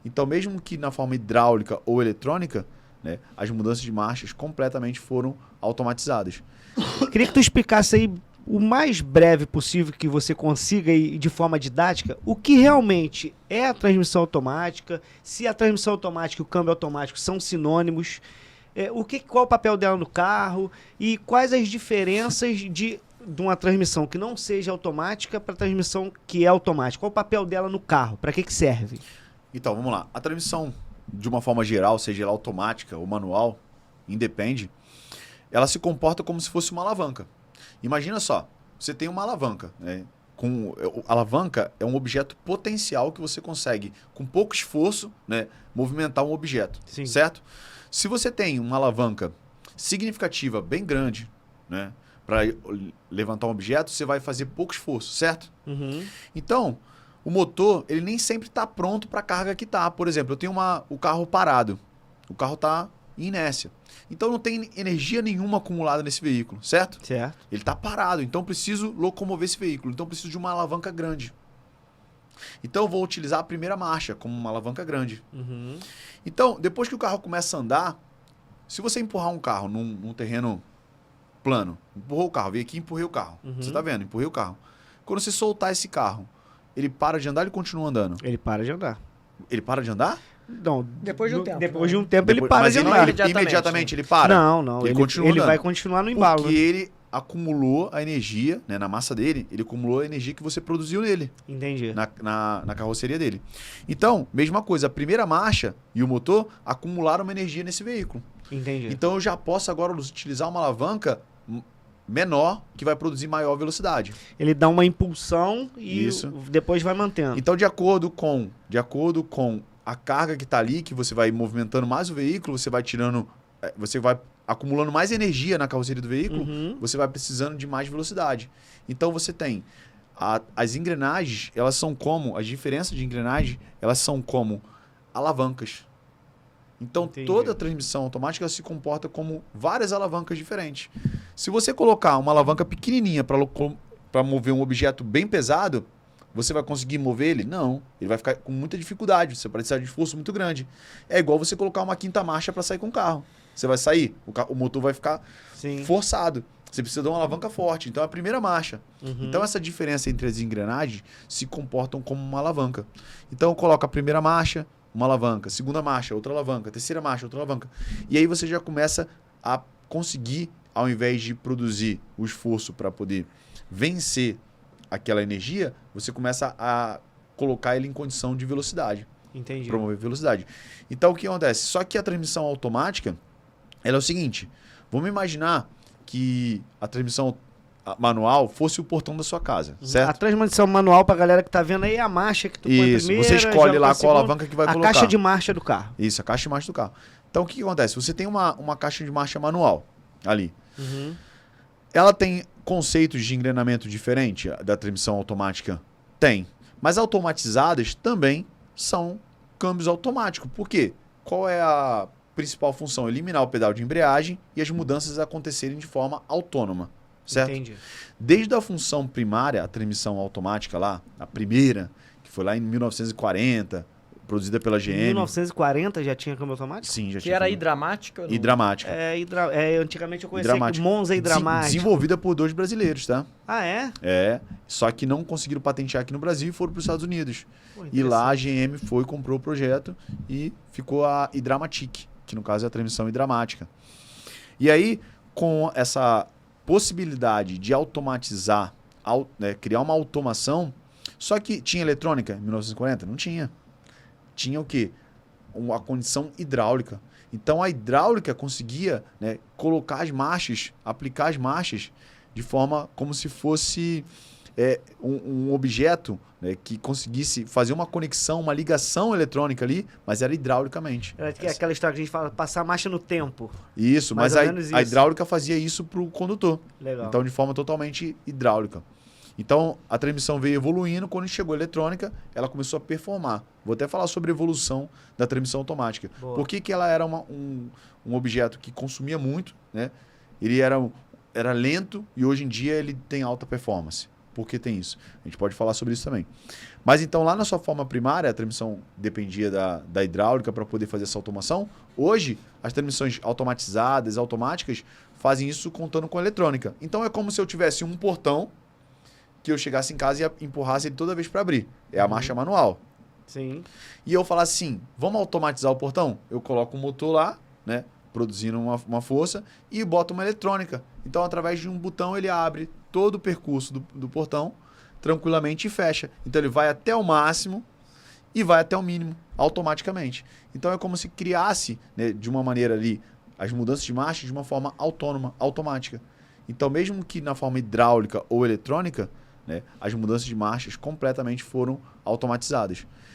Então, mesmo que na forma hidráulica ou eletrônica, né, as mudanças de marchas completamente foram automatizadas. Queria que tu explicasse aí o mais breve possível que você consiga e de forma didática o que realmente é a transmissão automática, se a transmissão automática e o câmbio automático são sinônimos, qual o papel dela no carro e quais as diferenças de uma transmissão que não seja automática para a transmissão que é automática. Qual o papel dela no carro? Para que serve? Então, vamos lá. A transmissão, de uma forma geral, seja ela automática ou manual, independe, ela se comporta como se fosse uma alavanca. Imagina só, você tem uma alavanca, né? A alavanca é um objeto potencial que você consegue, com pouco esforço, né, movimentar um objeto, Sim. certo? Se você tem uma alavanca significativa, bem grande, né, para levantar um objeto, você vai fazer pouco esforço, certo? Uhum. Então, o motor, ele nem sempre está pronto para a carga que está. Por exemplo, eu tenho o carro parado, o carro está em inércia. Então, não tem energia nenhuma acumulada nesse veículo, certo? Certo. Ele está parado, então eu preciso locomover esse veículo. Então, eu preciso de uma alavanca grande. Então, eu vou utilizar a primeira marcha como uma alavanca grande. Uhum. Então, depois que o carro começa a andar, se você empurrar um carro num terreno plano, empurrou o carro, veio aqui e empurrei o carro. Uhum. Você está vendo? Empurrei o carro. Quando você soltar esse carro, ele para de andar, ele continua andando? Ele para de andar. Ele para de andar? Não, Depois de um tempo. Depois de um tempo ele para Mas de ele andar. imediatamente ele para? Não. Ele continua ele andando. vai continuar no embalo. Porque ele acumulou a energia, né, na massa dele, ele acumulou a energia que você produziu nele. Entendi. Na carroceria dele. Então, mesma coisa, a primeira marcha e o motor acumularam uma energia nesse veículo. Entendi. Então eu já posso agora utilizar uma alavanca menor que vai produzir maior velocidade. Ele dá uma impulsão e Isso. depois vai mantendo. Então, de acordo com a carga que está ali, que você vai movimentando mais o veículo, você vai acumulando mais energia na carroceria do veículo, Uhum. você vai precisando de mais velocidade. Então você tem as engrenagens, as diferenças de engrenagem, elas são como alavancas. Então Entendi. toda a transmissão automática se comporta como várias alavancas diferentes. Se você colocar uma alavanca pequenininha para mover um objeto bem pesado, você vai conseguir mover ele? Não. Ele vai ficar com muita dificuldade. Você vai precisar de esforço muito grande. É igual você colocar uma quinta marcha para sair com o carro. Você vai sair, o motor vai ficar Sim. forçado. Você precisa de uma alavanca forte. Então é a primeira marcha. Uhum. Então essa diferença entre as engrenagens se comportam como uma alavanca. Então eu coloco a primeira marcha, uma alavanca. Segunda marcha, outra alavanca. Terceira marcha, outra alavanca. E aí você já começa a conseguir, ao invés de produzir o esforço para poder vencer aquela energia, você começa a colocar ele em condição de velocidade. Entendi. Promover velocidade. Então, o que acontece? Só que a transmissão automática, ela é o seguinte, vamos imaginar que a transmissão manual fosse o portão da sua casa, certo? A transmissão manual pra galera que tá vendo aí é a marcha que tu põe Isso, primeiro. você escolhe lá qual alavanca que vai colocar. A caixa de marcha do carro. Isso, a caixa de marcha do carro. Então, o que acontece? Você tem uma caixa de marcha manual ali. Uhum. Ela tem conceitos de engrenamento diferente da transmissão automática? Tem. Mas automatizadas também são câmbios automáticos. Por quê? Qual é a principal função? Eliminar o pedal de embreagem e as mudanças acontecerem de forma autônoma. Certo? Entendi. Desde a função primária, a transmissão automática lá, a primeira, que foi lá em 1940, produzida pela GM. Em 1940 já tinha câmbio automático? Sim, já Que tinha. era câmbio. hidramática? Não? Hidramática. Antigamente eu conhecia Hidramática. Monza hidrámática. Desenvolvida por 2 brasileiros, tá? Ah, é? É, só que não conseguiram patentear aqui no Brasil e foram para os Estados Unidos. Pô, E lá a interessante. GM foi, comprou o projeto e ficou a Hidramatic, que no caso é a transmissão hidramática. E aí, com essa possibilidade de automatizar, criar uma automação, só que tinha eletrônica em 1940? Não tinha. Tinha o quê? Uma condição hidráulica. Então a hidráulica conseguia, né, colocar as marchas, aplicar as marchas de forma como se fosse um objeto, né, que conseguisse fazer uma conexão, uma ligação eletrônica ali, mas era hidraulicamente. Era aquela história que a gente fala, passar a marcha no tempo. Isso, Mais mas ou a menos isso. hidráulica fazia isso para o condutor. Legal. Então, de forma totalmente hidráulica. Então, a transmissão veio evoluindo. Quando chegou a eletrônica, ela começou a performar. Vou até falar sobre a evolução da transmissão automática. Boa. Por que ela era um objeto que consumia muito, né? Ele era lento e hoje em dia ele tem alta performance. por que tem isso. A gente pode falar sobre isso também. Mas então, lá na sua forma primária, a transmissão dependia da hidráulica para poder fazer essa automação. Hoje, as transmissões automatizadas, automáticas, fazem isso contando com eletrônica. Então, é como se eu tivesse um portão que eu chegasse em casa e empurrasse ele toda vez para abrir. É a marcha manual. Sim. E eu falasse assim, vamos automatizar o portão? Eu coloco um motor lá, né, produzindo uma força, e boto uma eletrônica. Então, através de um botão, ele abre todo o percurso do portão tranquilamente e fecha. Então, ele vai até o máximo e vai até o mínimo, automaticamente. Então, é como se criasse, né, de uma maneira ali, as mudanças de marcha de uma forma autônoma, automática. Então, mesmo que na forma hidráulica ou eletrônica, né, as mudanças de marchas completamente foram automatizadas.